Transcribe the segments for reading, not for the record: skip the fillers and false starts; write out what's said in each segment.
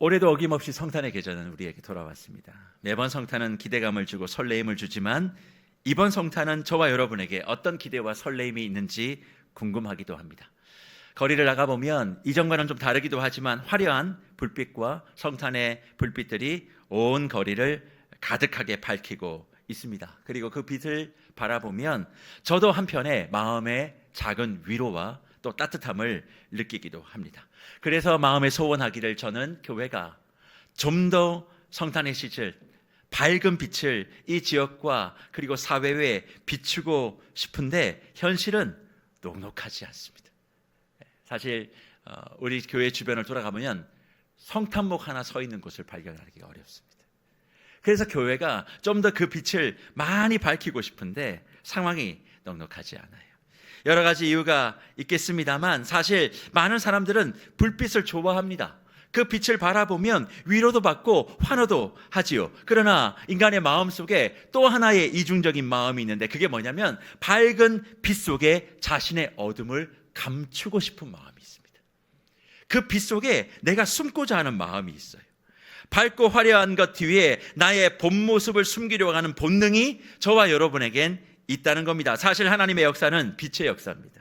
올해도 어김없이 성탄의 계절은 우리에게 돌아왔습니다. 매번 성탄은 기대감을 주고 설레임을 주지만 이번 성탄은 저와 여러분에게 어떤 기대와 설레임이 있는지 궁금하기도 합니다. 거리를 나가보면 이전과는 좀 다르기도 하지만 화려한 불빛과 성탄의 불빛들이 온 거리를 가득하게 밝히고 있습니다. 그리고 그 빛을 바라보면 저도 한편에 마음의 작은 위로와 또 따뜻함을 느끼기도 합니다. 그래서 마음에 소원하기를 저는 교회가 좀 더 성탄의 시절 밝은 빛을 이 지역과 그리고 사회에 비추고 싶은데 현실은 녹록하지 않습니다. 사실 우리 교회 주변을 돌아가보면 성탄목 하나 서 있는 곳을 발견하기가 어렵습니다. 그래서 교회가 좀 더 그 빛을 많이 밝히고 싶은데 상황이 넉넉하지 않아요. 여러 가지 이유가 있겠습니다만 사실 많은 사람들은 불빛을 좋아합니다. 그 빛을 바라보면 위로도 받고 환호도 하지요. 그러나 인간의 마음 속에 또 하나의 이중적인 마음이 있는데 그게 뭐냐면 밝은 빛 속에 자신의 어둠을 감추고 싶은 마음이 있습니다. 그 빛 속에 내가 숨고자 하는 마음이 있어요. 밝고 화려한 것 뒤에 나의 본 모습을 숨기려고 하는 본능이 저와 여러분에겐 있다는 겁니다. 사실 하나님의 역사는 빛의 역사입니다.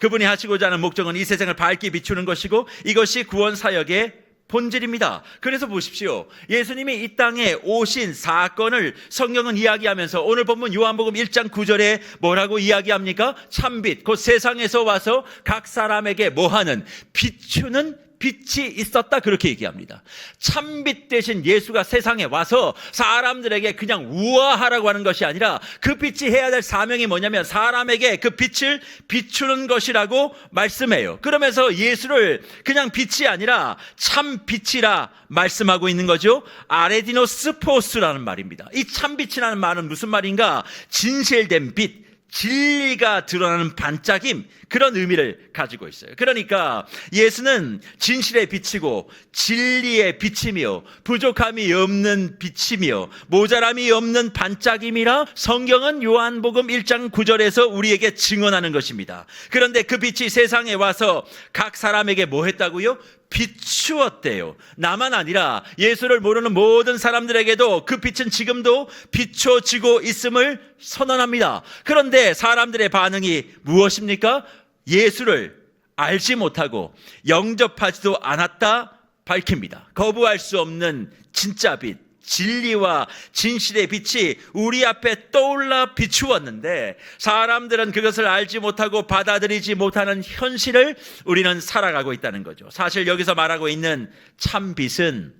그분이 하시고자 하는 목적은 이 세상을 밝게 비추는 것이고 이것이 구원 사역의 본질입니다. 그래서 보십시오. 예수님이 이 땅에 오신 사건을 성경은 이야기하면서 오늘 본문 요한복음 1장 9절에 뭐라고 이야기합니까? 참빛, 곧 세상에서 와서 각 사람에게 뭐하는 비추는 빛이 있었다 그렇게 얘기합니다. 참빛 대신 예수가 세상에 와서 사람들에게 그냥 우아하라고 하는 것이 아니라 그 빛이 해야 될 사명이 뭐냐면 사람에게 그 빛을 비추는 것이라고 말씀해요. 그러면서 예수를 그냥 빛이 아니라 참빛이라 말씀하고 있는 거죠. 아레디노스 포스라는 말입니다. 이 참빛이라는 말은 무슨 말인가? 진실된 빛, 진리가 드러나는 반짝임, 그런 의미를 가지고 있어요. 그러니까 예수는 진실의 빛이고 진리의 빛이며 부족함이 없는 빛이며 모자람이 없는 반짝임이라 성경은 요한복음 1장 9절에서 우리에게 증언하는 것입니다. 그런데 그 빛이 세상에 와서 각 사람에게 뭐 했다고요? 비추었대요. 나만 아니라 예수를 모르는 모든 사람들에게도 그 빛은 지금도 비춰지고 있음을 선언합니다. 그런데 사람들의 반응이 무엇입니까? 예수를 알지 못하고 영접하지도 않았다 밝힙니다. 거부할 수 없는 진짜 빛, 진리와 진실의 빛이 우리 앞에 떠올라 비추었는데 사람들은 그것을 알지 못하고 받아들이지 못하는 현실을 우리는 살아가고 있다는 거죠. 사실 여기서 말하고 있는 참빛은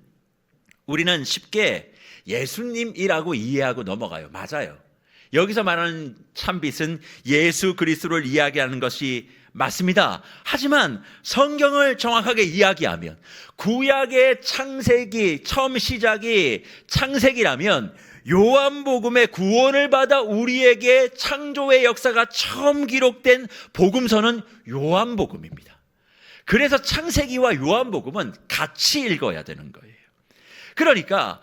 우리는 쉽게 예수님이라고 이해하고 넘어가요. 맞아요. 여기서 말하는 참빛은 예수 그리스도를 이야기하는 것이 맞습니다. 하지만 성경을 정확하게 이야기하면 구약의 창세기, 처음 시작이 창세기라면 요한복음의 구원을 받아 우리에게 창조의 역사가 처음 기록된 복음서는 요한복음입니다. 그래서 창세기와 요한복음은 같이 읽어야 되는 거예요. 그러니까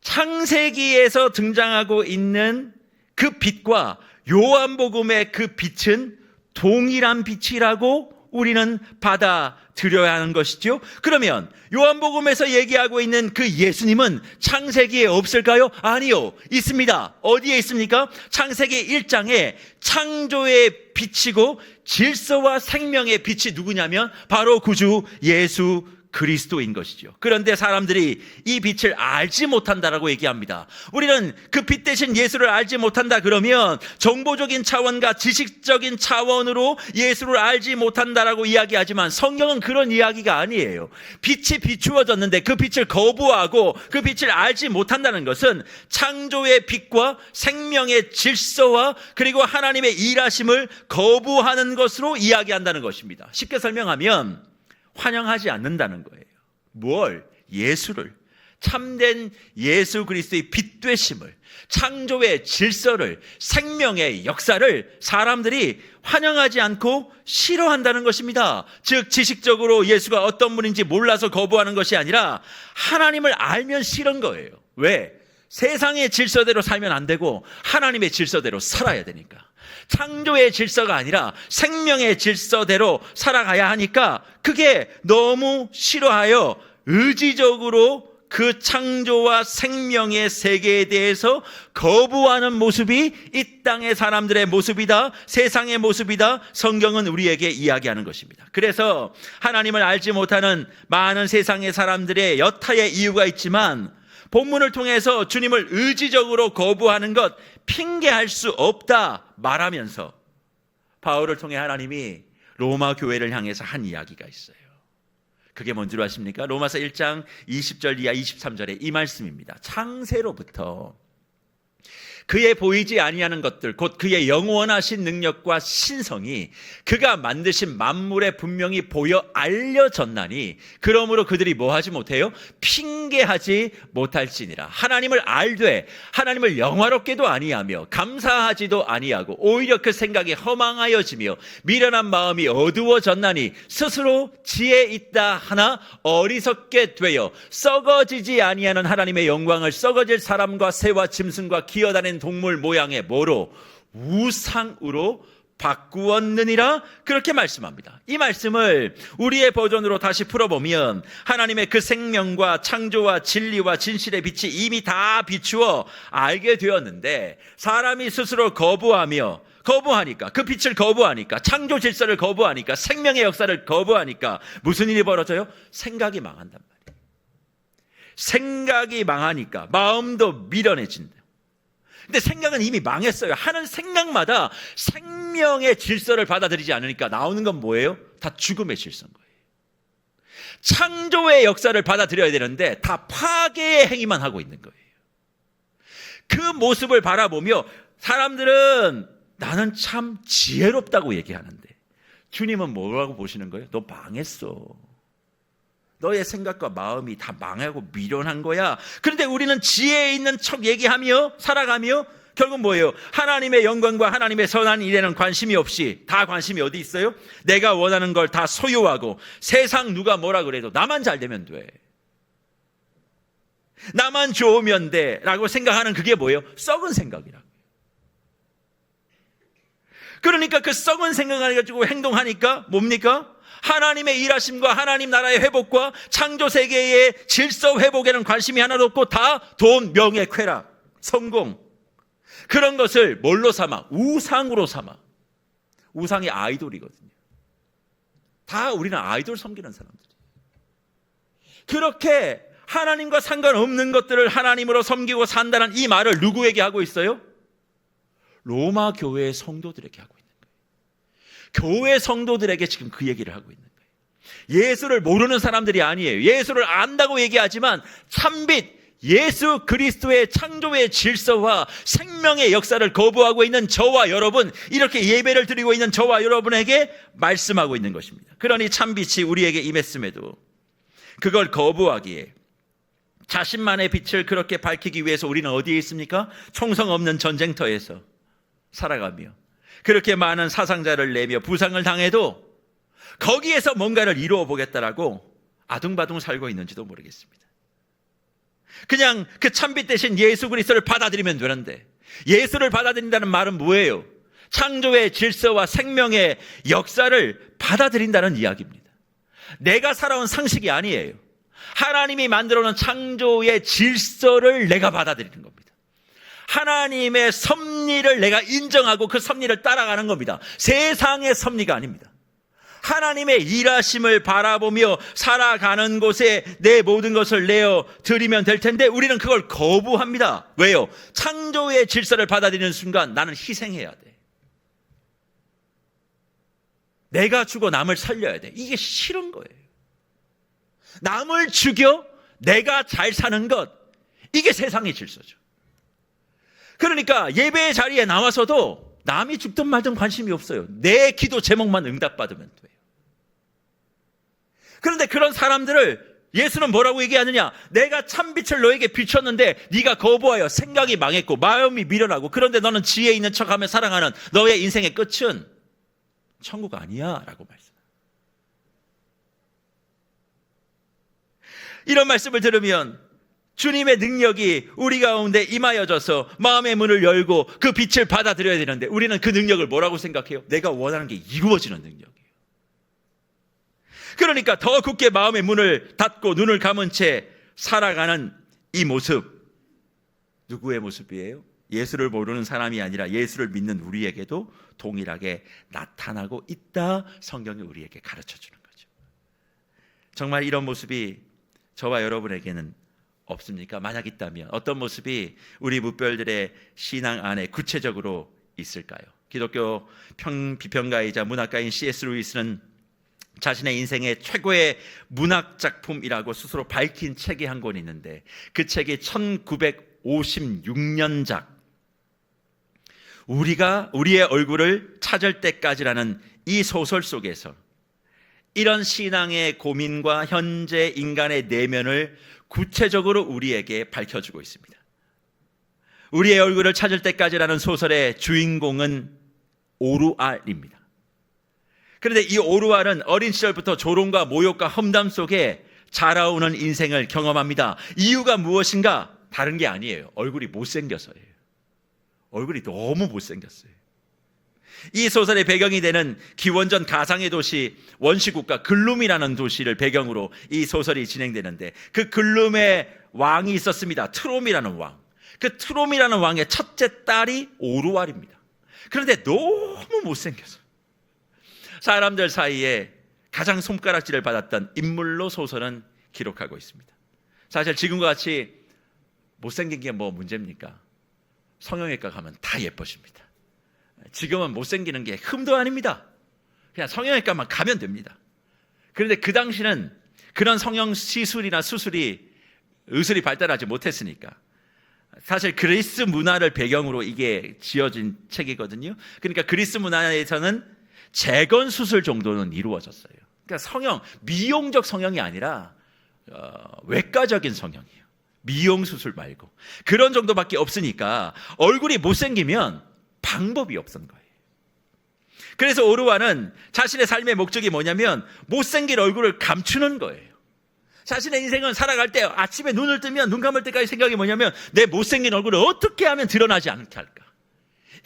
창세기에서 등장하고 있는 그 빛과 요한복음의 그 빛은 동일한 빛이라고 우리는 받아들여야 하는 것이죠. 그러면 요한복음에서 얘기하고 있는 그 예수님은 창세기에 없을까요? 아니요, 있습니다. 어디에 있습니까? 창세기 1장에 창조의 빛이고 질서와 생명의 빛이 누구냐면 바로 구주 예수 그리스도인 것이죠. 그런데 사람들이 이 빛을 알지 못한다라고 얘기합니다. 우리는 그 빛 대신 예수를 알지 못한다 그러면 정보적인 차원과 지식적인 차원으로 예수를 알지 못한다라고 이야기하지만 성경은 그런 이야기가 아니에요. 빛이 비추어졌는데 그 빛을 거부하고 그 빛을 알지 못한다는 것은 창조의 빛과 생명의 질서와 그리고 하나님의 일하심을 거부하는 것으로 이야기한다는 것입니다. 쉽게 설명하면 환영하지 않는다는 거예요. 뭘? 예수를, 참된 예수 그리스도의 빛 되심을, 창조의 질서를, 생명의 역사를 사람들이 환영하지 않고 싫어한다는 것입니다. 즉 지식적으로 예수가 어떤 분인지 몰라서 거부하는 것이 아니라 하나님을 알면 싫은 거예요. 왜? 세상의 질서대로 살면 안 되고 하나님의 질서대로 살아야 되니까. 창조의 질서가 아니라 생명의 질서대로 살아가야 하니까 그게 너무 싫어하여 의지적으로 그 창조와 생명의 세계에 대해서 거부하는 모습이 이 땅의 사람들의 모습이다, 세상의 모습이다, 성경은 우리에게 이야기하는 것입니다. 그래서 하나님을 알지 못하는 많은 세상의 사람들의 여타의 이유가 있지만 본문을 통해서 주님을 의지적으로 거부하는 것 핑계할 수 없다 말하면서 바울을 통해 하나님이 로마 교회를 향해서 한 이야기가 있어요. 그게 뭔 줄 아십니까? 로마서 1장 20절 이하 23절에 이 말씀입니다. 창세로부터 그의 보이지 아니하는 것들, 곧 그의 영원하신 능력과 신성이 그가 만드신 만물에 분명히 보여 알려졌나니 그러므로 그들이 뭐하지 못해요? 핑계하지 못할지니라. 하나님을 알되 하나님을 영화롭게도 아니하며 감사하지도 아니하고 오히려 그 생각이 허망하여지며 미련한 마음이 어두워졌나니 스스로 지혜 있다 하나 어리석게 되어 썩어지지 아니하는 하나님의 영광을 썩어질 사람과 새와 짐승과 기어다니는 동물 모양의 뭐로? 우상으로 바꾸었느니라. 그렇게 말씀합니다. 이 말씀을 우리의 버전으로 다시 풀어보면 하나님의 그 생명과 창조와 진리와 진실의 빛이 이미 다 비추어 알게 되었는데 사람이 스스로 거부하니까 그 빛을 거부하니까 창조 질서를 거부하니까 생명의 역사를 거부하니까 무슨 일이 벌어져요? 생각이 망한단 말이에요. 생각이 망하니까 마음도 미련해진다. 근데 생각은 이미 망했어요. 하는 생각마다 생명의 질서를 받아들이지 않으니까 나오는 건 뭐예요? 다 죽음의 질서인 거예요. 창조의 역사를 받아들여야 되는데 다 파괴의 행위만 하고 있는 거예요. 그 모습을 바라보며 사람들은 나는 참 지혜롭다고 얘기하는데 주님은 뭐라고 보시는 거예요? 너 망했어. 너의 생각과 마음이 다 망하고 미련한 거야. 그런데 우리는 지혜 있는 척 얘기하며 살아가며 결국 뭐예요? 하나님의 영광과 하나님의 선한 일에는 관심이 없이 다 관심이 어디 있어요? 내가 원하는 걸 다 소유하고 세상 누가 뭐라 그래도 나만 잘 되면 돼. 나만 좋으면 돼 라고 생각하는 그게 뭐예요? 썩은 생각이라고. 그러니까 그 썩은 생각을 가지고 행동하니까 뭡니까? 하나님의 일하심과 하나님 나라의 회복과 창조 세계의 질서 회복에는 관심이 하나도 없고 다 돈, 명예, 쾌락, 성공 그런 것을 뭘로 삼아? 우상으로 삼아. 우상이 아이돌이거든요. 다 우리는 아이돌 섬기는 사람들이에요. 그렇게 하나님과 상관없는 것들을 하나님으로 섬기고 산다는 이 말을 누구에게 하고 있어요? 로마 교회의 성도들에게 하고 있는 거예요. 교회 성도들에게 지금 그 얘기를 하고 있는 거예요. 예수를 모르는 사람들이 아니에요. 예수를 안다고 얘기하지만 참빛 예수 그리스도의 창조의 질서와 생명의 역사를 거부하고 있는 저와 여러분, 이렇게 예배를 드리고 있는 저와 여러분에게 말씀하고 있는 것입니다. 그러니 참빛이 우리에게 임했음에도 그걸 거부하기에 자신만의 빛을 그렇게 밝히기 위해서 우리는 어디에 있습니까? 총성 없는 전쟁터에서 살아가며 그렇게 많은 사상자를 내며 부상을 당해도 거기에서 뭔가를 이루어 보겠다라고 아둥바둥 살고 있는지도 모르겠습니다. 그냥 그 참빛 대신 예수 그리스도를 받아들이면 되는데, 예수를 받아들인다는 말은 뭐예요? 창조의 질서와 생명의 역사를 받아들인다는 이야기입니다. 내가 살아온 상식이 아니에요. 하나님이 만들어 놓은 창조의 질서를 내가 받아들이는 겁니다. 하나님의 섭리를 내가 인정하고 그 섭리를 따라가는 겁니다. 세상의 섭리가 아닙니다. 하나님의 일하심을 바라보며 살아가는 곳에 내 모든 것을 내어 드리면 될 텐데 우리는 그걸 거부합니다. 왜요? 창조의 질서를 받아들이는 순간 나는 희생해야 돼. 내가 죽어 남을 살려야 돼. 이게 싫은 거예요. 남을 죽여 내가 잘 사는 것, 이게 세상의 질서죠. 그러니까 예배의 자리에 나와서도 남이 죽든 말든 관심이 없어요. 내 기도 제목만 응답받으면 돼요. 그런데 그런 사람들을 예수는 뭐라고 얘기하느냐? 내가 참빛을 너에게 비췄는데 네가 거부하여 생각이 망했고 마음이 미련하고 그런데 너는 지혜 있는 척하며 살아가는 너의 인생의 끝은 천국 아니야 라고 말씀합니다. 이런 말씀을 들으면 주님의 능력이 우리 가운데 임하여져서 마음의 문을 열고 그 빛을 받아들여야 되는데 우리는 그 능력을 뭐라고 생각해요? 내가 원하는 게 이루어지는 능력이에요. 그러니까 더 굳게 마음의 문을 닫고 눈을 감은 채 살아가는 이 모습, 누구의 모습이에요? 예수를 모르는 사람이 아니라 예수를 믿는 우리에게도 동일하게 나타나고 있다. 성경이 우리에게 가르쳐 주는 거죠. 정말 이런 모습이 저와 여러분에게는 없습니까? 만약 있다면 어떤 모습이 우리 무별들의 신앙 안에 구체적으로 있을까요? 기독교 비평가이자 문학가인 C.S. 루이스는 자신의 인생의 최고의 문학 작품이라고 스스로 밝힌 책이 한 권 있는데, 그 책이 1956년작 우리의 얼굴을 찾을 때까지라는 이 소설 속에서 이런 신앙의 고민과 현재 인간의 내면을 구체적으로 우리에게 밝혀주고 있습니다. 우리의 얼굴을 찾을 때까지라는 소설의 주인공은 오루알입니다. 그런데 이 오루알은 어린 시절부터 조롱과 모욕과 험담 속에 자라오는 인생을 경험합니다. 이유가 무엇인가? 다른 게 아니에요. 얼굴이 못생겨서예요. 얼굴이 너무 못생겼어요. 이 소설의 배경이 되는 기원전 가상의 도시 원시국가 글룸이라는 도시를 배경으로 이 소설이 진행되는데, 그 글룸의 왕이 있었습니다. 트롬이라는 왕. 그 트롬이라는 왕의 첫째 딸이 오루알입니다. 그런데 너무 못생겨서 사람들 사이에 가장 손가락질을 받았던 인물로 소설은 기록하고 있습니다. 사실 지금과 같이 못생긴 게 뭐 문제입니까? 성형외과 가면 다 예뻐집니다. 지금은 못생기는 게 흠도 아닙니다. 그냥 성형외과만 가면 됩니다. 그런데 그 당시는 그런 성형 시술이나 수술이 의술이 발달하지 못했으니까, 사실 그리스 문화를 배경으로 이게 지어진 책이거든요. 그러니까 그리스 문화에서는 재건 수술 정도는 이루어졌어요. 그러니까 성형, 미용적 성형이 아니라 외과적인 성형이에요. 미용 수술 말고 그런 정도밖에 없으니까 얼굴이 못생기면 방법이 없었던 거예요. 그래서 오루알은 자신의 삶의 목적이 뭐냐면 못생긴 얼굴을 감추는 거예요. 자신의 인생은 살아갈 때 아침에 눈을 뜨면 눈 감을 때까지 생각이 뭐냐면 내 못생긴 얼굴을 어떻게 하면 드러나지 않게 할까.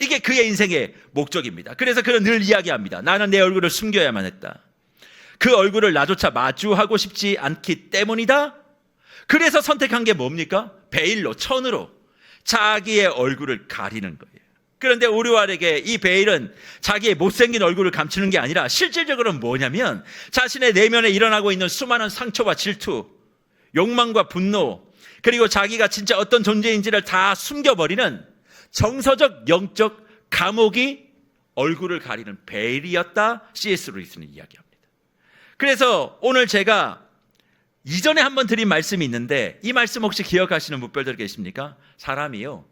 이게 그의 인생의 목적입니다. 그래서 그는 늘 이야기합니다. 나는 내 얼굴을 숨겨야만 했다. 그 얼굴을 나조차 마주하고 싶지 않기 때문이다. 그래서 선택한 게 뭡니까? 베일로, 천으로 자기의 얼굴을 가리는 거예요. 그런데 오루알에게 이 베일은 자기의 못생긴 얼굴을 감추는 게 아니라 실질적으로는 뭐냐면 자신의 내면에 일어나고 있는 수많은 상처와 질투, 욕망과 분노, 그리고 자기가 진짜 어떤 존재인지를 다 숨겨버리는 정서적, 영적 감옥이 얼굴을 가리는 베일이었다. C.S. 루이스는 이야기합니다. 그래서 오늘 제가 이전에 한번 드린 말씀이 있는데, 이 말씀 혹시 기억하시는 무별들 계십니까? 사람이요,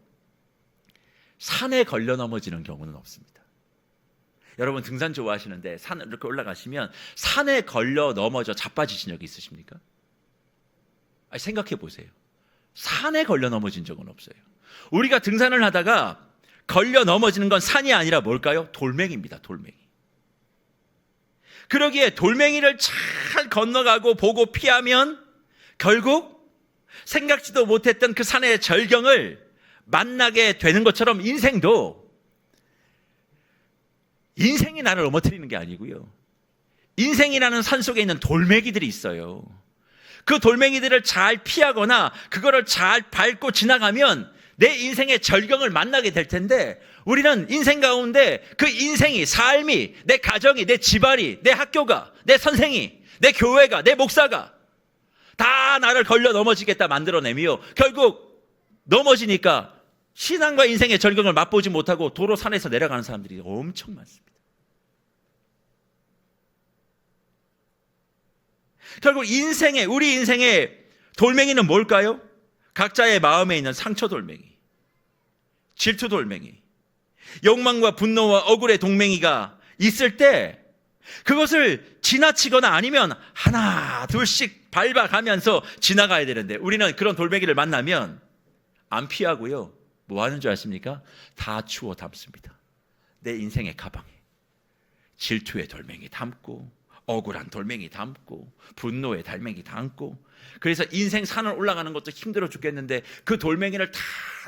산에 걸려 넘어지는 경우는 없습니다. 여러분 등산 좋아하시는데 산 이렇게 올라가시면 산에 걸려 넘어져 자빠지신 적이 있으십니까? 생각해 보세요. 산에 걸려 넘어진 적은 없어요. 우리가 등산을 하다가 걸려 넘어지는 건 산이 아니라 뭘까요? 돌멩이입니다. 돌멩이. 그러기에 돌멩이를 잘 건너가고 보고 피하면 결국 생각지도 못했던 그 산의 절경을 만나게 되는 것처럼 인생이 나를 넘어뜨리는 게 아니고요, 인생이라는 산 속에 있는 돌멩이들이 있어요. 그 돌멩이들을 잘 피하거나 그거를 잘 밟고 지나가면 내 인생의 절경을 만나게 될 텐데, 우리는 인생 가운데 그 인생이, 삶이, 내 가정이, 내 집안이, 내 학교가, 내 선생이, 내 교회가, 내 목사가 다 나를 걸려 넘어지겠다 만들어내며 결국 넘어지니까 신앙과 인생의 절경을 맛보지 못하고 도로 산에서 내려가는 사람들이 엄청 많습니다. 결국 우리 인생의 돌멩이는 뭘까요? 각자의 마음에 있는 상처 돌멩이, 질투 돌멩이, 욕망과 분노와 억울의 돌멩이가 있을 때 그것을 지나치거나 아니면 하나 둘씩 밟아가면서 지나가야 되는데, 우리는 그런 돌멩이를 만나면 안 피하고요, 뭐 하는 줄 아십니까? 다 주워 담습니다. 내 인생의 가방에 질투의 돌멩이 담고, 억울한 돌멩이 담고, 분노의 돌멩이 담고. 그래서 인생 산을 올라가는 것도 힘들어 죽겠는데 그 돌멩이를 다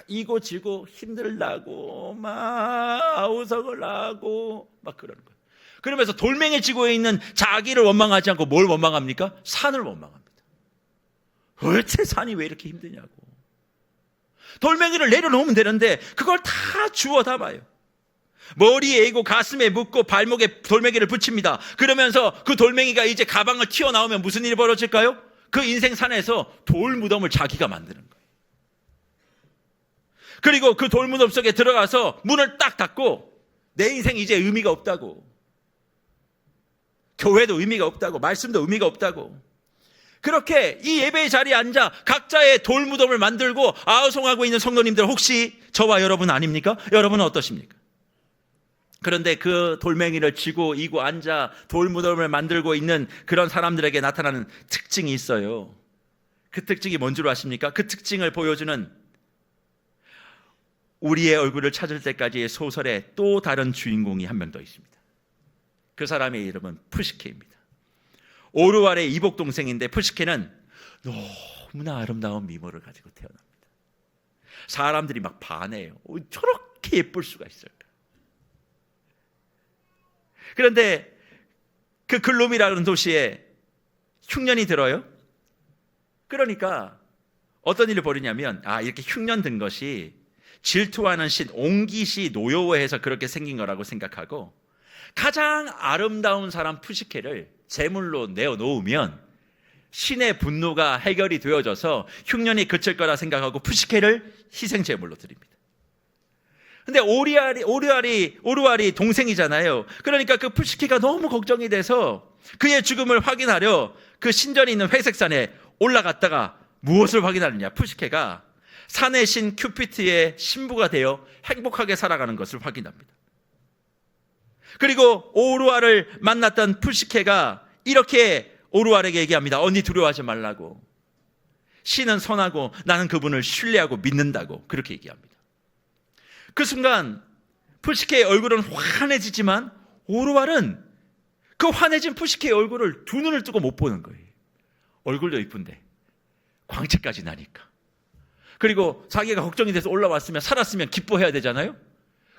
이고 지고 힘들라고 막 아우성을 하고 막 그러는 거예요. 그러면서 돌멩이 지구에 있는 자기를 원망하지 않고 뭘 원망합니까? 산을 원망합니다. 도대체 산이 왜 이렇게 힘드냐고. 돌멩이를 내려놓으면 되는데 그걸 다 주워 담아요. 머리에 이고 가슴에 묶고 발목에 돌멩이를 붙입니다. 그러면서 그 돌멩이가 이제 가방을 튀어나오면 무슨 일이 벌어질까요? 그 인생 산에서 돌무덤을 자기가 만드는 거예요. 그리고 그 돌무덤 속에 들어가서 문을 딱 닫고 내 인생이 이제 의미가 없다고, 교회도 의미가 없다고, 말씀도 의미가 없다고, 그렇게 이 예배의 자리에 앉아 각자의 돌무덤을 만들고 아우성하고 있는 성도님들 혹시 저와 여러분 아닙니까? 여러분은 어떠십니까? 그런데 그 돌멩이를 쥐고 이고 앉아 돌무덤을 만들고 있는 그런 사람들에게 나타나는 특징이 있어요. 그 특징이 뭔 줄 아십니까? 그 특징을 보여주는 우리의 얼굴을 찾을 때까지의 소설에 또 다른 주인공이 한 명 더 있습니다. 그 사람의 이름은 푸시케입니다. 오르왈의 이복 동생인데 푸시케는 너무나 아름다운 미모를 가지고 태어납니다. 사람들이 막 반해요. 저렇게 예쁠 수가 있을까? 그런데 그 글롬이라는 도시에 흉년이 들어요. 그러니까 어떤 일을 벌이냐면 이렇게 흉년 든 것이 질투하는 신 옹기시 노여워해서 그렇게 생긴 거라고 생각하고 가장 아름다운 사람 푸시케를 제물로 내어놓으면 신의 분노가 해결이 되어져서 흉년이 그칠 거라 생각하고 푸시케를 희생 제물로 드립니다. 근데 오르왈이 동생이잖아요. 그러니까 그 푸시케가 너무 걱정이 돼서 그의 죽음을 확인하려 그 신전이 있는 회색산에 올라갔다가 무엇을 확인하느냐? 푸시케가 산의 신 큐피트의 신부가 되어 행복하게 살아가는 것을 확인합니다. 그리고 오르왈을 만났던 푸시케가 이렇게 오르왈에게 얘기합니다. 언니 두려워하지 말라고. 신은 선하고 나는 그분을 신뢰하고 믿는다고 그렇게 얘기합니다. 그 순간 푸시케의 얼굴은 환해지지만 오르왈은 그 환해진 푸시케의 얼굴을 두 눈을 뜨고 못 보는 거예요. 얼굴도 이쁜데 광채까지 나니까. 그리고 자기가 걱정이 돼서 올라왔으면 살았으면 기뻐해야 되잖아요.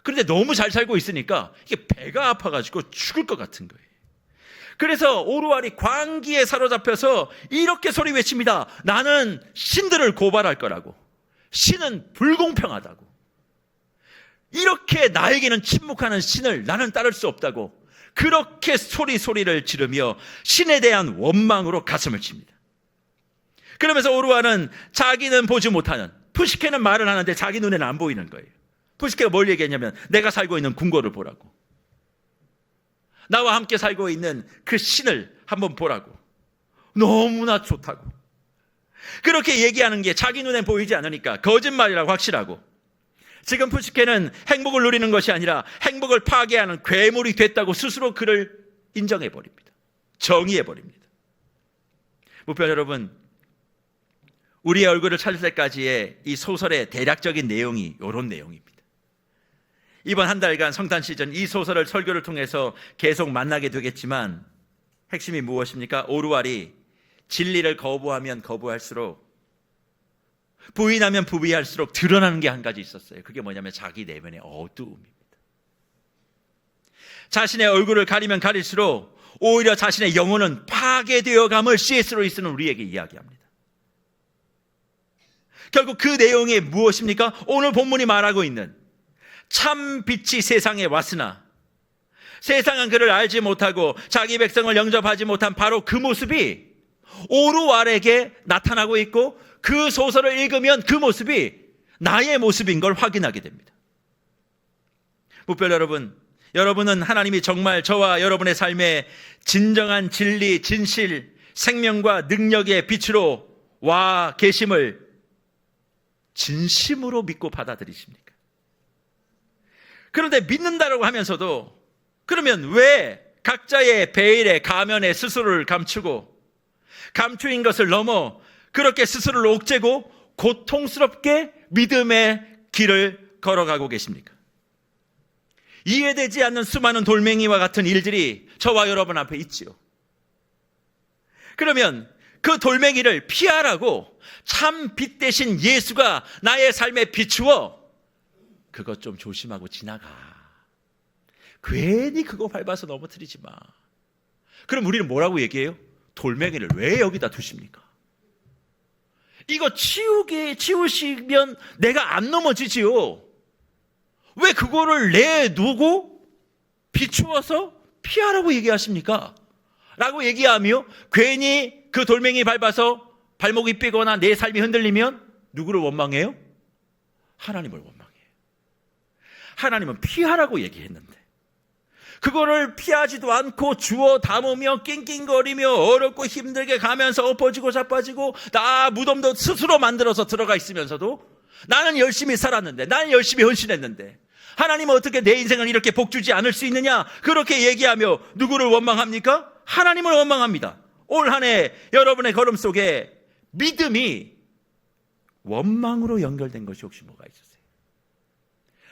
그런데 너무 잘 살고 있으니까 이게 배가 아파가지고 죽을 것 같은 거예요. 그래서 오르왈이 광기에 사로잡혀서 이렇게 소리 외칩니다. 나는 신들을 고발할 거라고. 신은 불공평하다고. 이렇게 나에게는 침묵하는 신을 나는 따를 수 없다고. 그렇게 소리를 지르며 신에 대한 원망으로 가슴을 칩니다. 그러면서 오르왈은 자기는 보지 못하는, 푸시케는 말을 하는데 자기 눈에는 안 보이는 거예요. 푸시케가 뭘 얘기했냐면 내가 살고 있는 궁궐을 보라고. 나와 함께 살고 있는 그 신을 한번 보라고. 너무나 좋다고. 그렇게 얘기하는 게 자기 눈에 보이지 않으니까 거짓말이라고 확실하고, 지금 푸시케는 행복을 누리는 것이 아니라 행복을 파괴하는 괴물이 됐다고 스스로 그를 인정해버립니다. 정의해버립니다. 무편 여러분, 우리의 얼굴을 찾을 때까지의 이 소설의 대략적인 내용이 이런 내용입니다. 이번 한 달간 성탄 시즌 이 소설을 설교를 통해서 계속 만나게 되겠지만 핵심이 무엇입니까? 오르왈이 진리를 거부하면 거부할수록, 부인하면 부인할수록 드러나는 게 한 가지 있었어요. 그게 뭐냐면 자기 내면의 어두움입니다. 자신의 얼굴을 가리면 가릴수록 오히려 자신의 영혼은 파괴되어감을 C.S. 루이스는 우리에게 이야기합니다. 결국 그 내용이 무엇입니까? 오늘 본문이 말하고 있는 참 빛이 세상에 왔으나 세상은 그를 알지 못하고 자기 백성을 영접하지 못한 바로 그 모습이 오르왈에게 나타나고 있고, 그 소설을 읽으면 그 모습이 나의 모습인 걸 확인하게 됩니다. 무별 여러분, 여러분은 하나님이 정말 저와 여러분의 삶에 진정한 진리, 진실, 생명과 능력의 빛으로 와 계심을 진심으로 믿고 받아들이십니까? 그런데 믿는다라고 하면서도 그러면 왜 각자의 베일에 가면에 스스로를 감추고 감추인 것을 넘어 그렇게 스스로를 옥죄고 고통스럽게 믿음의 길을 걸어가고 계십니까? 이해되지 않는 수많은 돌멩이와 같은 일들이 저와 여러분 앞에 있지요. 그러면 그 돌멩이를 피하라고 참 빛 대신 예수가 나의 삶에 비추어 그것 좀 조심하고 지나가. 괜히 그거 밟아서 넘어뜨리지 마. 그럼 우리는 뭐라고 얘기해요? 돌멩이를 왜 여기다 두십니까? 이거 치우시면 내가 안 넘어지지요. 왜 그거를 내두고 비추어서 피하라고 얘기하십니까? 라고 얘기하며 괜히 그 돌멩이 밟아서 발목이 삐거나 내 삶이 흔들리면 누구를 원망해요? 하나님을 원망해요. 하나님은 피하라고 얘기했는데 그거를 피하지도 않고 주워 담으며 낑낑거리며 어렵고 힘들게 가면서 엎어지고 자빠지고 나 무덤도 스스로 만들어서 들어가 있으면서도 나는 열심히 살았는데, 나는 열심히 헌신했는데 하나님은 어떻게 내 인생을 이렇게 복주지 않을 수 있느냐, 그렇게 얘기하며 누구를 원망합니까? 하나님을 원망합니다. 올 한 해 여러분의 걸음 속에 믿음이 원망으로 연결된 것이 혹시 뭐가 있으세요?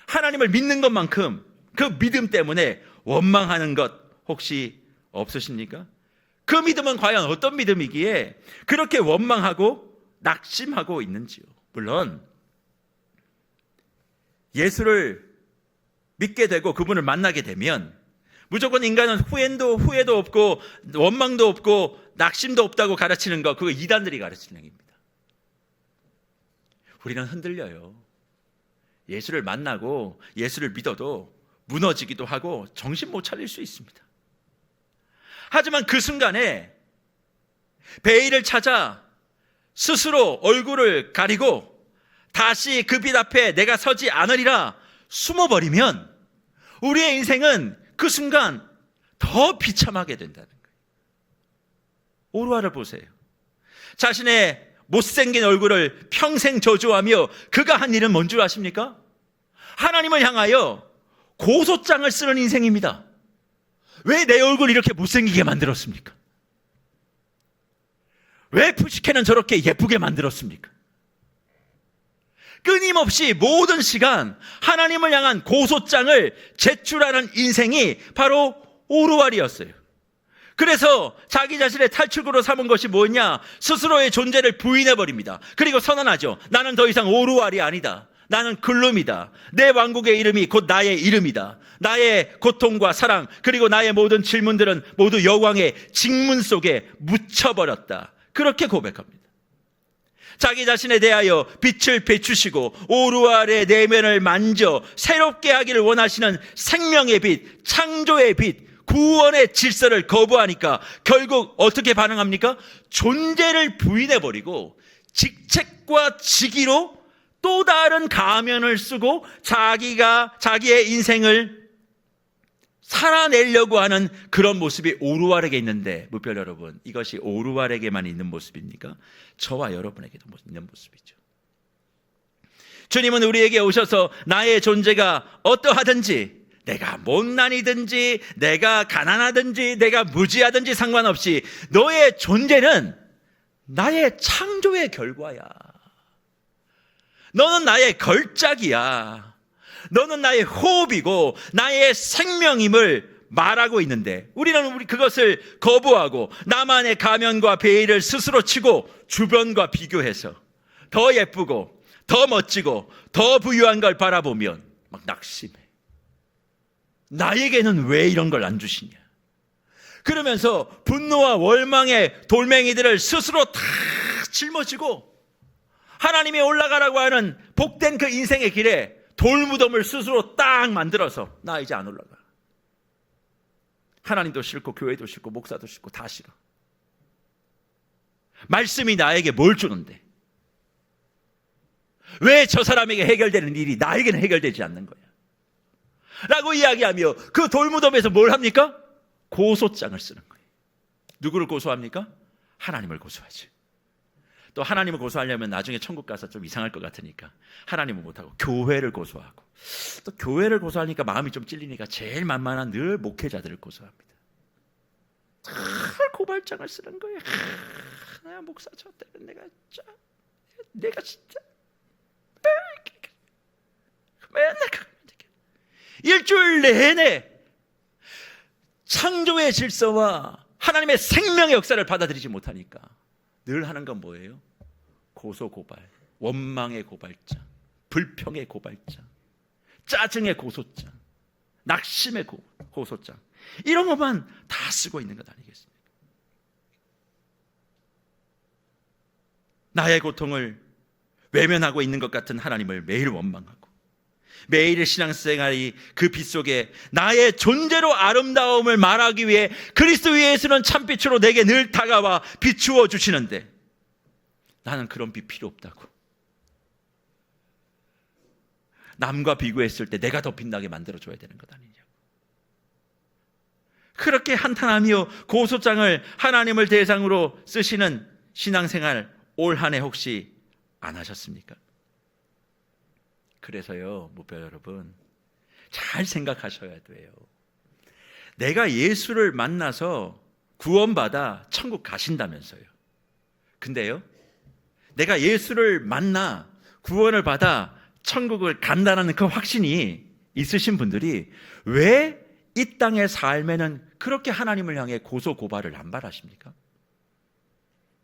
하나님을 믿는 것만큼 그 믿음 때문에 원망하는 것 혹시 없으십니까? 그 믿음은 과연 어떤 믿음이기에 그렇게 원망하고 낙심하고 있는지요? 물론 예수를 믿게 되고 그분을 만나게 되면 무조건 인간은 후회도 없고 원망도 없고 낙심도 없다고 가르치는 것, 그거 이단들이 가르치는 얘기입니다. 우리는 흔들려요. 예수를 만나고 예수를 믿어도 무너지기도 하고 정신 못 차릴 수 있습니다. 하지만 그 순간에 베일을 찾아 스스로 얼굴을 가리고 다시 그 빛 앞에 내가 서지 않으리라 숨어버리면 우리의 인생은 그 순간 더 비참하게 된다는 거예요. 오르아를 보세요. 자신의 못생긴 얼굴을 평생 저주하며 그가 한 일은 뭔 줄 아십니까? 하나님을 향하여 고소장을 쓰는 인생입니다. 왜 내 얼굴 이렇게 못생기게 만들었습니까? 왜 푸시케는 저렇게 예쁘게 만들었습니까? 끊임없이 모든 시간 하나님을 향한 고소장을 제출하는 인생이 바로 오르왈이었어요. 그래서 자기 자신의 탈출구로 삼은 것이 뭐냐? 스스로의 존재를 부인해버립니다. 그리고 선언하죠. 나는 더 이상 오르왈이 아니다. 나는 글룸이다. 내 왕국의 이름이 곧 나의 이름이다. 나의 고통과 사랑 그리고 나의 모든 질문들은 모두 여왕의 직문 속에 묻혀버렸다. 그렇게 고백합니다. 자기 자신에 대하여 빛을 비추시고 오르알의 내면을 만져 새롭게 하기를 원하시는 생명의 빛, 창조의 빛, 구원의 질서를 거부하니까 결국 어떻게 반응합니까? 존재를 부인해버리고 직책과 직위로 또 다른 가면을 쓰고 자기의 인생을 살아내려고 하는 그런 모습이 오르왈에게 있는데, 무별 여러분, 이것이 오르왈에게만 있는 모습입니까? 저와 여러분에게도 있는 모습이죠. 주님은 우리에게 오셔서 나의 존재가 어떠하든지, 내가 못난이든지 내가 가난하든지 내가 무지하든지 상관없이 너의 존재는 나의 창조의 결과야. 너는 나의 걸작이야. 너는 나의 호흡이고 나의 생명임을 말하고 있는데 우리는 그것을 거부하고 나만의 가면과 베일을 스스로 치고 주변과 비교해서 더 예쁘고 더 멋지고 더 부유한 걸 바라보면 막 낙심해. 나에게는 왜 이런 걸 안 주시냐? 그러면서 분노와 원망의 돌멩이들을 스스로 다 짊어지고 하나님이 올라가라고 하는 복된 그 인생의 길에 돌무덤을 스스로 딱 만들어서 나 이제 안 올라가. 하나님도 싫고 교회도 싫고 목사도 싫고 다 싫어. 말씀이 나에게 뭘 주는데 왜 저 사람에게 해결되는 일이 나에게는 해결되지 않는 거야? 라고 이야기하며 그 돌무덤에서 뭘 합니까? 고소장을 쓰는 거예요. 누구를 고소합니까? 하나님을 고소하지. 또 하나님을 고소하려면 나중에 천국 가서 좀 이상할 것 같으니까 하나님은 못하고 교회를 고소하고, 또 교회를 고소하니까 마음이 좀 찔리니까 제일 만만한 늘 목회자들을 고소합니다. 잘 고발장을 쓰는 거예요. 내가 목사 저 때는 내가 진짜 맨날 일주일 내내 창조의 질서와 하나님의 생명의 역사를 받아들이지 못하니까 늘 하는 건 뭐예요? 고소 고발, 원망의 고발장, 불평의 고발장, 짜증의 고소장, 낙심의 고소장, 이런 것만 다 쓰고 있는 것 아니겠습니까? 나의 고통을 외면하고 있는 것 같은 하나님을 매일 원망하고, 매일의 신앙생활이 그 빛 속에 나의 존재로 아름다움을 말하기 위해 그리스도 예수는 참빛으로 내게 늘 다가와 비추어 주시는데, 나는 그런 빛 필요 없다고, 남과 비교했을 때 내가 더 빛나게 만들어줘야 되는 것 아니냐고, 그렇게 한탄하며 고소장을 하나님을 대상으로 쓰시는 신앙생활 올 한 해 혹시 안 하셨습니까? 그래서요, 목표 여러분, 잘 생각하셔야 돼요. 내가 예수를 만나서 구원받아 천국 가신다면서요. 근데요, 내가 예수를 만나 구원을 받아 천국을 간다는 그 확신이 있으신 분들이 왜 이 땅의 삶에는 그렇게 하나님을 향해 고소고발을 남발하십니까?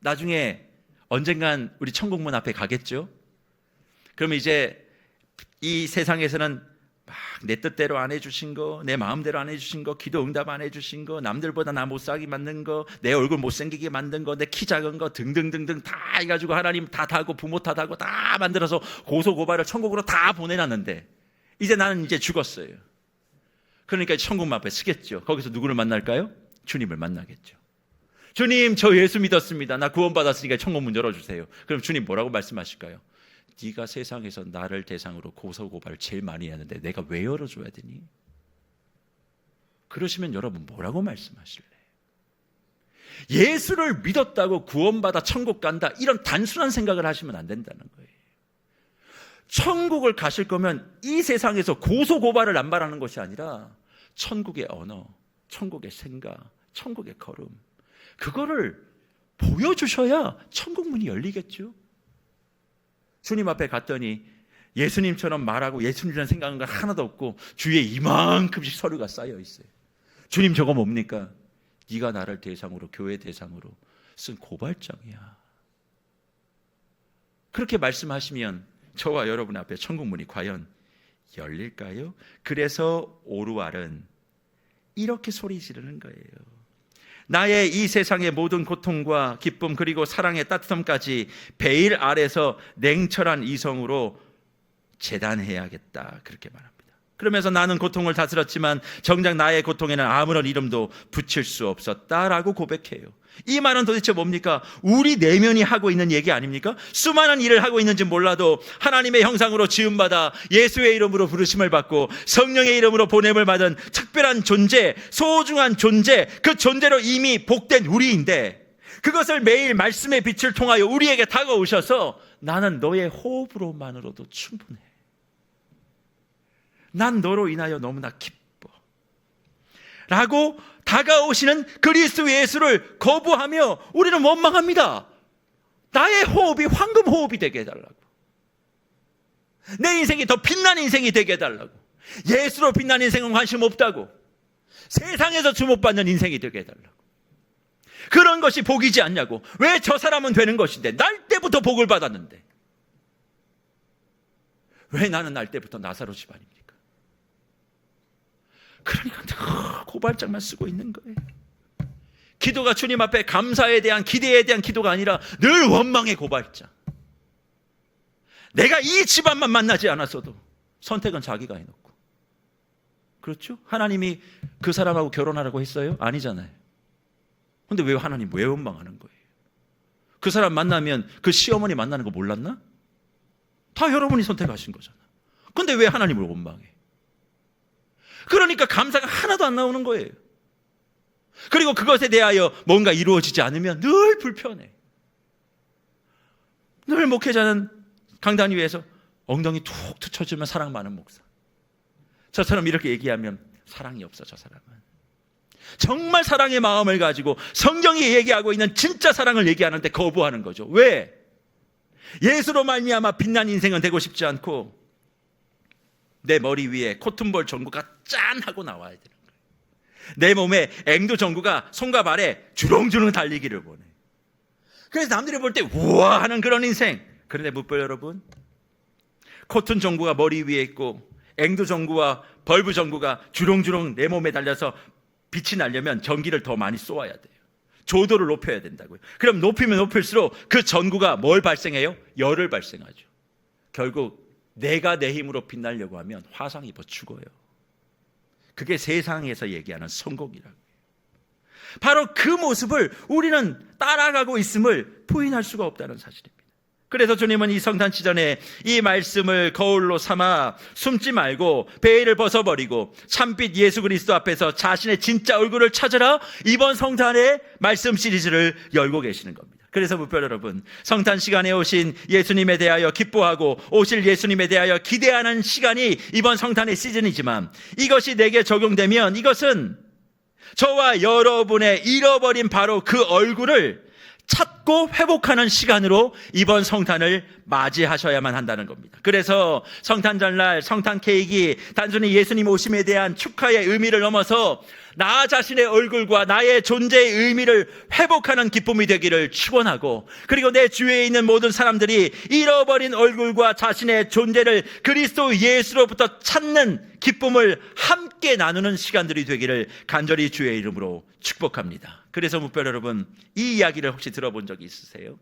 나중에 언젠간 우리 천국문 앞에 가겠죠? 그럼 이제 이 세상에서는 막 내 뜻대로 안 해주신 거, 내 마음대로 안 해주신 거, 기도 응답 안 해주신 거, 남들보다 나 못살게 만든 거, 내 얼굴 못생기게 만든 거, 내 키 작은 거 등등등등 다 해가지고 하나님 탓하고 부모 탓하고 다 만들어서 고소고발을 천국으로 다 보내놨는데, 이제 나는 이제 죽었어요. 그러니까 천국문 앞에 서겠죠. 거기서 누구를 만날까요? 주님을 만나겠죠. 주님, 저 예수 믿었습니다. 나 구원받았으니까 천국문 열어주세요. 그럼 주님 뭐라고 말씀하실까요? 네가 세상에서 나를 대상으로 고소고발을 제일 많이 하는데 내가 왜 열어줘야 되니? 그러시면 여러분 뭐라고 말씀하실래요? 예수를 믿었다고 구원받아 천국 간다, 이런 단순한 생각을 하시면 안 된다는 거예요. 천국을 가실 거면 이 세상에서 고소고발을 남발하는 것이 아니라 천국의 언어, 천국의 생각, 천국의 걸음, 그거를 보여주셔야 천국 문이 열리겠죠. 주님 앞에 갔더니 예수님처럼 말하고 예수님이라는 생각한 건 하나도 없고 주위에 이만큼씩 서류가 쌓여 있어요. 주님, 저거 뭡니까? 네가 나를 대상으로, 교회 대상으로 쓴 고발장이야. 그렇게 말씀하시면 저와 여러분 앞에 천국 문이 과연 열릴까요? 그래서 오르왈은 이렇게 소리 지르는 거예요. 나의 이 세상의 모든 고통과 기쁨, 그리고 사랑의 따뜻함까지 베일 아래서 냉철한 이성으로 재단해야겠다, 그렇게 말합니다. 그러면서 나는 고통을 다스렸지만 정작 나의 고통에는 아무런 이름도 붙일 수 없었다라고 고백해요. 이 말은 도대체 뭡니까? 우리 내면이 하고 있는 얘기 아닙니까? 수많은 일을 하고 있는지 몰라도 하나님의 형상으로 지음받아 예수의 이름으로 부르심을 받고 성령의 이름으로 보냄을 받은 특별한 존재, 소중한 존재, 그 존재로 이미 복된 우리인데, 그것을 매일 말씀의 빛을 통하여 우리에게 다가오셔서 나는 너의 호흡으로만으로도 충분해, 난 너로 인하여 너무나 기뻐 라고 다가오시는 그리스도 예수를 거부하며 우리는 원망합니다. 나의 호흡이 황금 호흡이 되게 해달라고, 내 인생이 더 빛난 인생이 되게 해달라고, 예수로 빛난 인생은 관심 없다고, 세상에서 주목받는 인생이 되게 해달라고, 그런 것이 복이지 않냐고. 왜 저 사람은 되는 것인데, 날 때부터 복을 받았는데 왜 나는 날 때부터 나사로 집안입니까? 그러니까 늘 고발장만 쓰고 있는 거예요. 기도가 주님 앞에 감사에 대한, 기대에 대한 기도가 아니라 늘 원망의 고발장. 내가 이 집안만 만나지 않았어도 선택은 자기가 해놓고. 그렇죠? 하나님이 그 사람하고 결혼하라고 했어요? 아니잖아요. 근데 왜 하나님 왜 원망하는 거예요? 그 사람 만나면 그 시어머니 만나는 거 몰랐나? 다 여러분이 선택하신 거잖아. 근데 왜 하나님을 원망해? 그러니까 감사가 하나도 안 나오는 거예요. 그리고 그것에 대하여 뭔가 이루어지지 않으면 늘 불편해. 늘 목회자는 강단 위에서 엉덩이 툭 쳐주면 사랑 많은 목사, 저처럼 이렇게 얘기하면 사랑이 없어. 저 사람은 정말 사랑의 마음을 가지고 성경이 얘기하고 있는 진짜 사랑을 얘기하는데 거부하는 거죠. 왜? 예수로 말미암아 빛난 인생은 되고 싶지 않고 내 머리 위에 코튼볼 전구가 짠 하고 나와야 되는 거예요. 내 몸에 앵두 전구가 손과 발에 주렁주렁 달리기를 원해. 그래서 남들이 볼 때 우와 하는 그런 인생. 그런데 묵보 여러분, 코튼 전구가 머리 위에 있고 앵두 전구와 벌브 전구가 주렁주렁 내 몸에 달려서 빛이 나려면 전기를 더 많이 쏘아야 돼요. 조도를 높여야 된다고요. 그럼 높이면 높일수록 그 전구가 뭘 발생해요? 열을 발생하죠. 결국 내가 내 힘으로 빛나려고 하면 화상 입어 죽어요. 그게 세상에서 얘기하는 성공이라고요. 바로 그 모습을 우리는 따라가고 있음을 부인할 수가 없다는 사실입니다. 그래서 주님은 이 성탄치 전에 이 말씀을 거울로 삼아 숨지 말고 베일을 벗어버리고 참빛 예수 그리스도 앞에서 자신의 진짜 얼굴을 찾으라, 이번 성탄의 말씀 시리즈를 열고 계시는 겁니다. 그래서 무별 여러분, 성탄 시간에 오신 예수님에 대하여 기뻐하고 오실 예수님에 대하여 기대하는 시간이 이번 성탄의 시즌이지만, 이것이 내게 적용되면 이것은 저와 여러분의 잃어버린 바로 그 얼굴을 찾고 회복하는 시간으로 이번 성탄을 맞이하셔야만 한다는 겁니다. 그래서 성탄 전날 성탄 케이크 단순히 예수님 오심에 대한 축하의 의미를 넘어서 나 자신의 얼굴과 나의 존재의 의미를 회복하는 기쁨이 되기를 축원하고, 그리고 내 주위에 있는 모든 사람들이 잃어버린 얼굴과 자신의 존재를 그리스도 예수로부터 찾는 기쁨을 함께 나누는 시간들이 되기를 간절히 주의 이름으로 축복합니다. 그래서 무별 여러분, 이 이야기를 혹시 들어본 적이 있으세요?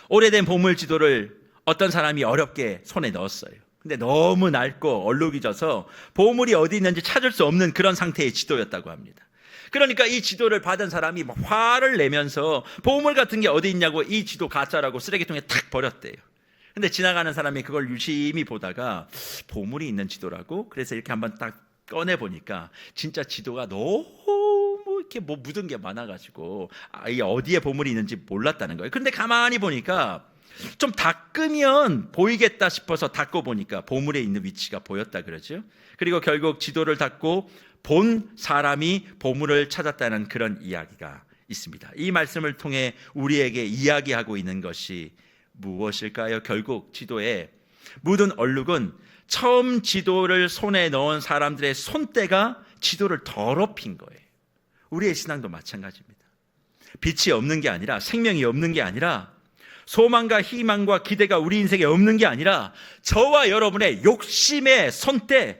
오래된 보물 지도를 어떤 사람이 어렵게 손에 넣었어요. 근데 너무 낡고 얼룩이져서 보물이 어디 있는지 찾을 수 없는 그런 상태의 지도였다고 합니다. 그러니까 이 지도를 받은 사람이 막 화를 내면서 보물 같은 게 어디 있냐고 이 지도 가짜라고 쓰레기통에 탁 버렸대요. 근데 지나가는 사람이 그걸 유심히 보다가 보물이 있는 지도라고, 그래서 이렇게 한번 딱 꺼내 보니까 진짜 지도가 너무 이렇게 뭐 묻은 게 많아가지고 이 어디에 보물이 있는지 몰랐다는 거예요. 근데 가만히 보니까 좀 닦으면 보이겠다 싶어서 닦고 보니까 보물에 있는 위치가 보였다 그러죠. 그리고 결국 지도를 닦고 본 사람이 보물을 찾았다는 그런 이야기가 있습니다. 이 말씀을 통해 우리에게 이야기하고 있는 것이 무엇일까요? 결국 지도에 묻은 얼룩은 처음 지도를 손에 넣은 사람들의 손때가 지도를 더럽힌 거예요. 우리의 신앙도 마찬가지입니다. 빛이 없는 게 아니라, 생명이 없는 게 아니라, 소망과 희망과 기대가 우리 인생에 없는 게 아니라 저와 여러분의 욕심의 손때,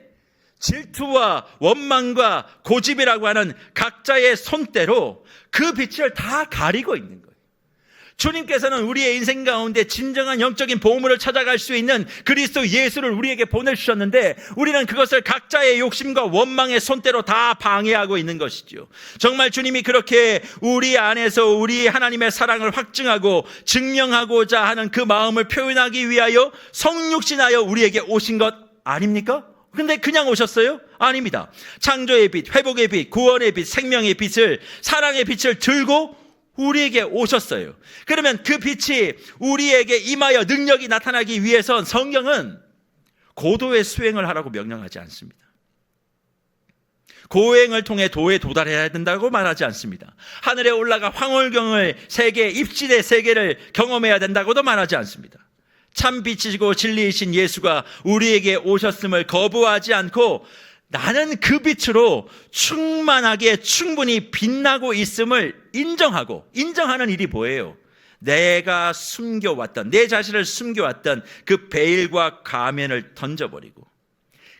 질투와 원망과 고집이라고 하는 각자의 손때로 그 빛을 다 가리고 있는 거예요. 주님께서는 우리의 인생 가운데 진정한 영적인 보물을 찾아갈 수 있는 그리스도 예수를 우리에게 보내주셨는데, 우리는 그것을 각자의 욕심과 원망의 손때로 다 방해하고 있는 것이죠. 정말 주님이 그렇게 우리 안에서 우리 하나님의 사랑을 확증하고 증명하고자 하는 그 마음을 표현하기 위하여 성육신하여 우리에게 오신 것 아닙니까? 근데 그냥 오셨어요? 아닙니다. 창조의 빛, 회복의 빛, 구원의 빛, 생명의 빛을, 사랑의 빛을 들고 우리에게 오셨어요. 그러면 그 빛이 우리에게 임하여 능력이 나타나기 위해선 성경은 고도의 수행을 하라고 명령하지 않습니다. 고행을 통해 도에 도달해야 된다고 말하지 않습니다. 하늘에 올라가 황홀경을 세계, 입시대 세계를 경험해야 된다고도 말하지 않습니다. 참 빛이시고 진리이신 예수가 우리에게 오셨음을 거부하지 않고 나는 그 빛으로 충만하게 충분히 빛나고 있음을 인정하는 일이 뭐예요? 내가 숨겨왔던, 내 자신을 숨겨왔던 그 베일과 가면을 던져버리고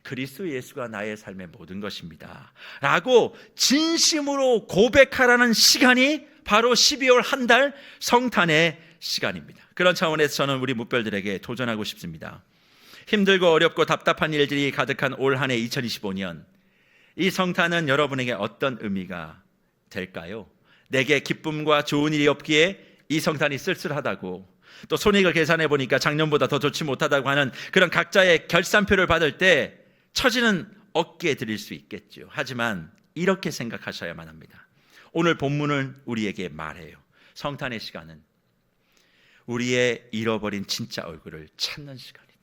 그리스도 예수가 나의 삶의 모든 것입니다 라고 진심으로 고백하라는 시간이 바로 12월 한 달 성탄의 시간입니다. 그런 차원에서 저는 우리 묵별들에게 도전하고 싶습니다. 힘들고 어렵고 답답한 일들이 가득한 올 한 해 2025년, 이 성탄은 여러분에게 어떤 의미가 될까요? 내게 기쁨과 좋은 일이 없기에 이 성탄이 쓸쓸하다고, 또 손익을 계산해 보니까 작년보다 더 좋지 못하다고 하는 그런 각자의 결산표를 받을 때 처지는 어깨에 드릴 수 있겠죠. 하지만 이렇게 생각하셔야만 합니다. 오늘 본문은 우리에게 말해요. 성탄의 시간은 우리의 잃어버린 진짜 얼굴을 찾는 시간이다.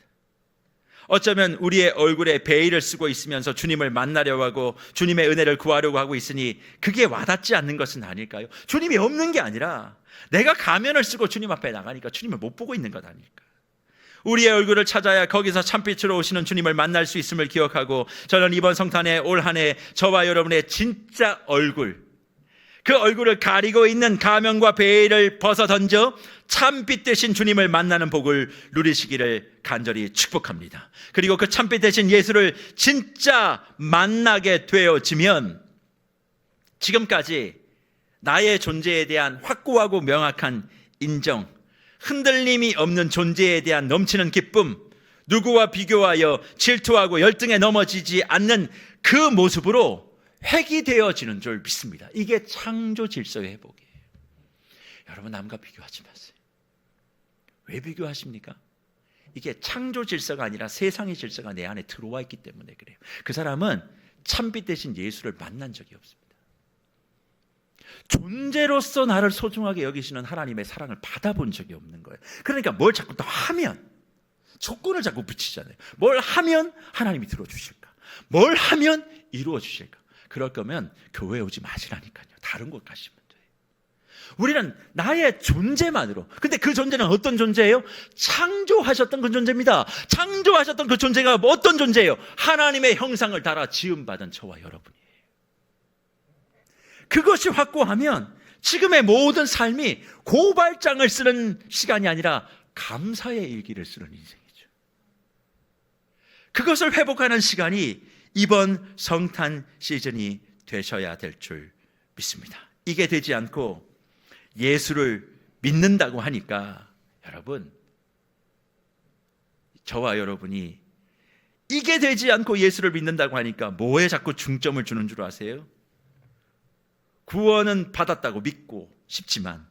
어쩌면 우리의 얼굴에 베일을 쓰고 있으면서 주님을 만나려고 하고 주님의 은혜를 구하려고 하고 있으니 그게 와닿지 않는 것은 아닐까요? 주님이 없는 게 아니라 내가 가면을 쓰고 주님 앞에 나가니까 주님을 못 보고 있는 것 아닐까? 우리의 얼굴을 찾아야 거기서 참빛으로 오시는 주님을 만날 수 있음을 기억하고, 저는 이번 성탄에 올 한 해 저와 여러분의 진짜 얼굴, 그 얼굴을 가리고 있는 가면과 베일을 벗어 던져 참빛 되신 주님을 만나는 복을 누리시기를 간절히 축복합니다. 그리고 그 참빛 되신 예수를 진짜 만나게 되어지면 지금까지 나의 존재에 대한 확고하고 명확한 인정, 흔들림이 없는 존재에 대한 넘치는 기쁨, 누구와 비교하여 질투하고 열등에 넘어지지 않는 그 모습으로 회귀되어지는 줄 믿습니다. 이게 창조 질서의 회복이에요. 여러분, 남과 비교하지 마세요. 왜 비교하십니까? 이게 창조 질서가 아니라 세상의 질서가 내 안에 들어와 있기 때문에 그래요. 그 사람은 참빛 대신 예수를 만난 적이 없습니다. 존재로서 나를 소중하게 여기시는 하나님의 사랑을 받아본 적이 없는 거예요. 그러니까 뭘 자꾸 또 하면, 조건을 자꾸 붙이잖아요. 뭘 하면 하나님이 들어주실까? 뭘 하면 이루어 주실까? 그럴 거면 교회 오지 마시라니까요. 다른 곳 가시면 돼요. 우리는 나의 존재만으로, 근데 그 존재는 어떤 존재예요? 창조하셨던 그 존재입니다. 창조하셨던 그 존재가 어떤 존재예요? 하나님의 형상을 따라 지음받은 저와 여러분이에요. 그것이 확고하면 지금의 모든 삶이 고발장을 쓰는 시간이 아니라 감사의 일기를 쓰는 인생이죠. 그것을 회복하는 시간이 이번 성탄 시즌이 되셔야 될 줄 믿습니다. 이게 되지 않고 예수를 믿는다고 하니까 여러분, 저와 여러분이 이게 되지 않고 예수를 믿는다고 하니까 뭐에 자꾸 중점을 주는 줄 아세요? 구원은 받았다고 믿고 싶지만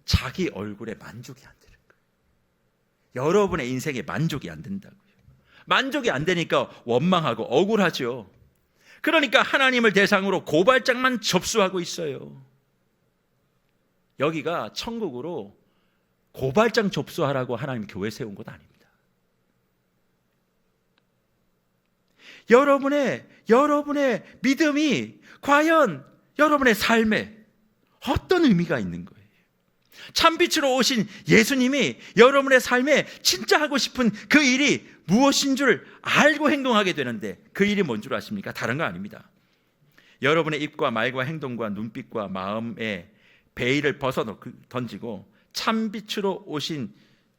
자기 얼굴에 만족이 안 되는 거예요. 여러분의 인생에 만족이 안 된다고요. 만족이 안 되니까 원망하고 억울하죠. 그러니까 하나님을 대상으로 고발장만 접수하고 있어요. 여기가 천국으로 고발장 접수하라고 하나님 교회 세운 것 아닙니다. 여러분의 믿음이 과연 여러분의 삶에 어떤 의미가 있는 거예요? 참빛으로 오신 예수님이 여러분의 삶에 진짜 하고 싶은 그 일이 무엇인 줄 알고 행동하게 되는데 그 일이 뭔 줄 아십니까? 다른 거 아닙니다. 여러분의 입과 말과 행동과 눈빛과 마음에 베일을 벗어 던지고 참빛으로 오신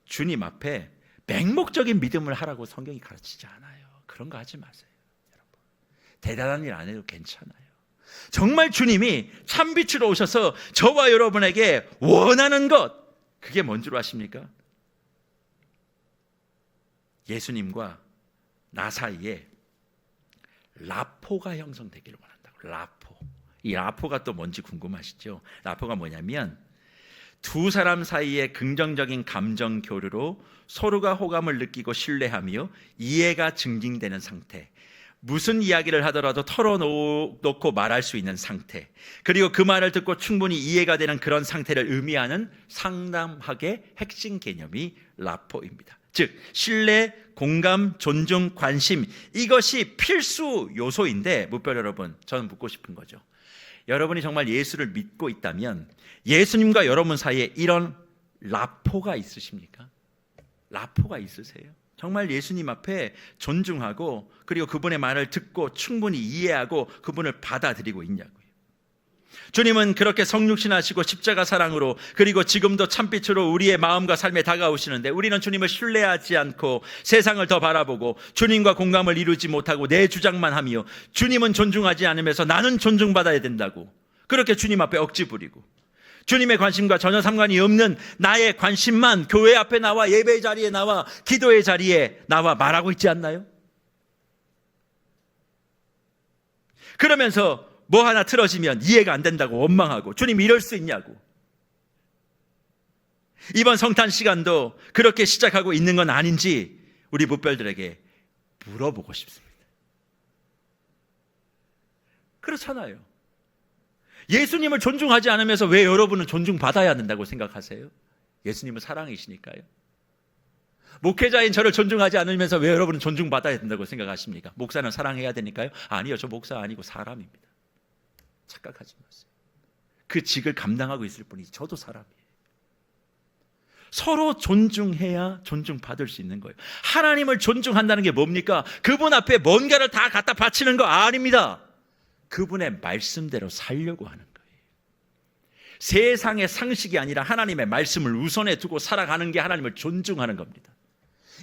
주님 앞에 맹목적인 믿음을 하라고 성경이 가르치지 않아요. 그런 거 하지 마세요. 여러분, 대단한 일 안 해도 괜찮아요. 정말 주님이 참빛으로 오셔서 저와 여러분에게 원하는 것, 그게 뭔 줄 아십니까? 예수님과 나 사이에 라포가 형성되기를 원한다고. 라포. 이 라포가 또 뭔지 궁금하시죠? 라포가 뭐냐면 두 사람 사이의 긍정적인 감정 교류로 서로가 호감을 느끼고 신뢰하며 이해가 증진되는 상태, 무슨 이야기를 하더라도 털어놓고 말할 수 있는 상태, 그리고 그 말을 듣고 충분히 이해가 되는 그런 상태를 의미하는 상담학의 핵심 개념이 라포입니다. 즉 신뢰, 공감, 존중, 관심, 이것이 필수 요소인데 무별 여러분, 저는 묻고 싶은 거죠. 여러분이 정말 예수를 믿고 있다면 예수님과 여러분 사이에 이런 라포가 있으십니까? 라포가 있으세요? 정말 예수님 앞에 존중하고 그리고 그분의 말을 듣고 충분히 이해하고 그분을 받아들이고 있냐고요. 주님은 그렇게 성육신하시고 십자가 사랑으로 그리고 지금도 참빛으로 우리의 마음과 삶에 다가오시는데 우리는 주님을 신뢰하지 않고 세상을 더 바라보고 주님과 공감을 이루지 못하고 내 주장만 하며 주님은 존중하지 않으면서 나는 존중받아야 된다고 그렇게 주님 앞에 억지 부리고 주님의 관심과 전혀 상관이 없는 나의 관심만 교회 앞에 나와 예배의 자리에 나와 기도의 자리에 나와 말하고 있지 않나요? 그러면서 뭐 하나 틀어지면 이해가 안 된다고 원망하고 주님 이럴 수 있냐고. 이번 성탄 시간도 그렇게 시작하고 있는 건 아닌지 우리 묵별들에게 물어보고 싶습니다. 그렇잖아요. 예수님을 존중하지 않으면서 왜 여러분은 존중받아야 된다고 생각하세요? 예수님은 사랑이시니까요. 목회자인 저를 존중하지 않으면서 왜 여러분은 존중받아야 된다고 생각하십니까? 목사는 사랑해야 되니까요? 아니요, 저 목사 아니고 사람입니다. 착각하지 마세요. 그 직을 감당하고 있을 뿐이 저도 사람이에요. 서로 존중해야 존중받을 수 있는 거예요. 하나님을 존중한다는 게 뭡니까? 그분 앞에 뭔가를 다 갖다 바치는 거 아닙니다. 그분의 말씀대로 살려고 하는 거예요. 세상의 상식이 아니라 하나님의 말씀을 우선에 두고 살아가는 게 하나님을 존중하는 겁니다.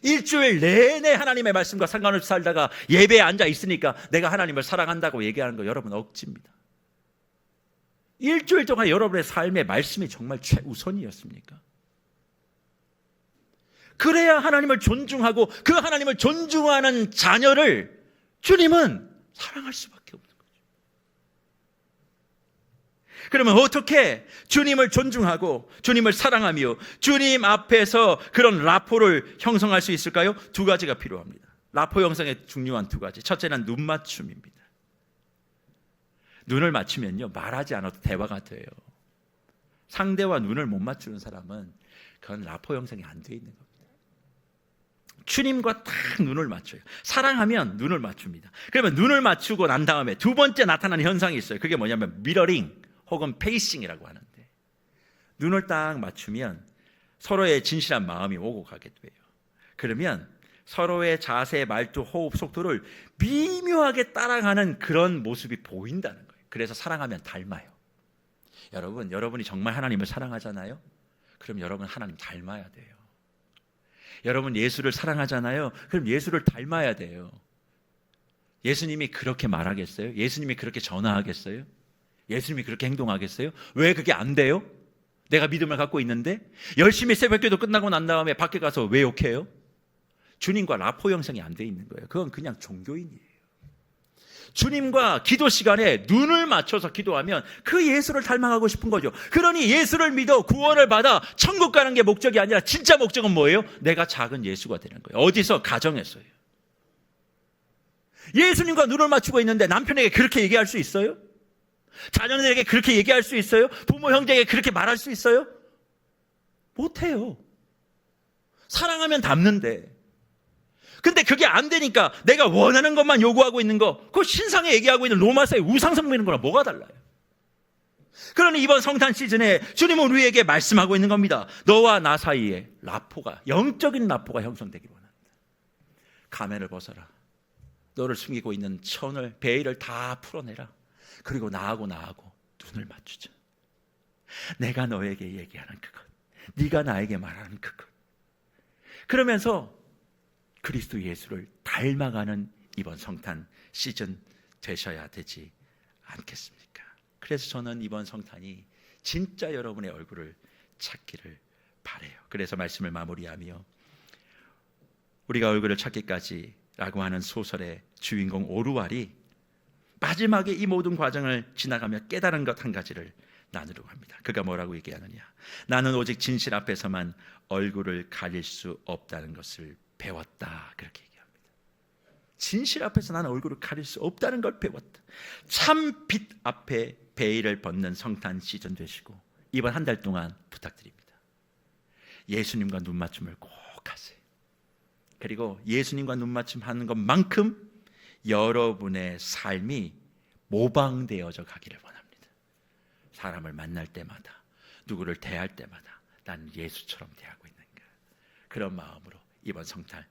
일주일 내내 하나님의 말씀과 상관없이 살다가 예배에 앉아 있으니까 내가 하나님을 사랑한다고 얘기하는 거 여러분 억지입니다. 일주일 동안 여러분의 삶의 말씀이 정말 최우선이었습니까? 그래야 하나님을 존중하고 그 하나님을 존중하는 자녀를 주님은 사랑할 수밖에 없는 거죠. 그러면 어떻게 주님을 존중하고 주님을 사랑하며 주님 앞에서 그런 라포를 형성할 수 있을까요? 두 가지가 필요합니다. 라포 형성의 중요한 두 가지. 첫째는 눈 맞춤입니다. 눈을 맞추면요, 말하지 않아도 대화가 돼요. 상대와 눈을 못 맞추는 사람은 그건 라포 형성이 안 돼 있는 겁니다. 주님과 딱 눈을 맞춰요. 사랑하면 눈을 맞춥니다. 그러면 눈을 맞추고 난 다음에 두 번째 나타나는 현상이 있어요. 그게 뭐냐면 미러링 혹은 페이싱이라고 하는데, 눈을 딱 맞추면 서로의 진실한 마음이 오고 가게 돼요. 그러면 서로의 자세, 말투, 호흡, 속도를 미묘하게 따라가는 그런 모습이 보인다는 거예요. 그래서 사랑하면 닮아요. 여러분이 정말 하나님을 사랑하잖아요? 그럼 여러분 하나님 닮아야 돼요. 여러분 예수를 사랑하잖아요? 그럼 예수를 닮아야 돼요. 예수님이 그렇게 말하겠어요? 예수님이 그렇게 전화하겠어요? 예수님이 그렇게 행동하겠어요? 왜 그게 안 돼요? 내가 믿음을 갖고 있는데 열심히 새벽기도 끝나고 난 다음에 밖에 가서 왜 욕해요? 주님과 라포 형성이 안 돼 있는 거예요. 그건 그냥 종교인이에요. 주님과 기도 시간에 눈을 맞춰서 기도하면 그 예수를 닮아가고 싶은 거죠. 그러니 예수를 믿어 구원을 받아 천국 가는 게 목적이 아니라 진짜 목적은 뭐예요? 내가 작은 예수가 되는 거예요. 어디서? 가정에서요. 예수님과 눈을 맞추고 있는데 남편에게 그렇게 얘기할 수 있어요? 자녀들에게 그렇게 얘기할 수 있어요? 부모 형제에게 그렇게 말할 수 있어요? 못해요. 사랑하면 닮는데. 근데 그게 안 되니까 내가 원하는 것만 요구하고 있는 거, 그거 신상에 얘기하고 있는 로마서의 우상성 믿는 거랑 뭐가 달라요? 그러니 이번 성탄 시즌에 주님은 우리에게 말씀하고 있는 겁니다. 너와 나 사이에 라포가, 영적인 라포가 형성되기 원한다. 가면을 벗어라. 너를 숨기고 있는 천을, 베일을 다 풀어내라. 그리고 나하고 눈을 맞추자. 내가 너에게 얘기하는 그것, 네가 나에게 말하는 그것. 그러면서 그리스도 예수를 닮아가는 이번 성탄 시즌 되셔야 되지 않겠습니까? 그래서 저는 이번 성탄이 진짜 여러분의 얼굴을 찾기를 바라요. 그래서 말씀을 마무리하며 우리가 얼굴을 찾기까지라고 하는 소설의 주인공 오루알이 마지막에 이 모든 과정을 지나가며 깨달은 것 한 가지를 나누려고 합니다. 그가 뭐라고 얘기하느냐? 나는 오직 진실 앞에서만 얼굴을 가릴 수 없다는 것을 배웠다. 그렇게 얘기합니다. 진실 앞에서 나는 얼굴을 가릴 수 없다는 걸 배웠다. 참 빛 앞에 베일을 벗는 성탄 시즌 되시고 이번 한 달 동안 부탁드립니다. 예수님과 눈 맞춤을 꼭 하세요. 그리고 예수님과 눈 맞춤 하는 것만큼 여러분의 삶이 모방되어져 가기를 원합니다. 사람을 만날 때마다, 누구를 대할 때마다 난 예수처럼 대하고 있는가, 그런 마음으로 이번 성탄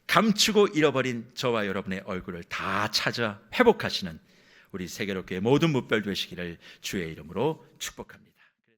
감추고 잃어버린 저와 여러분의 얼굴을 다 찾아 회복하시는 우리 세계로교회 모든 무별 되시기를 주의 이름으로 축복합니다.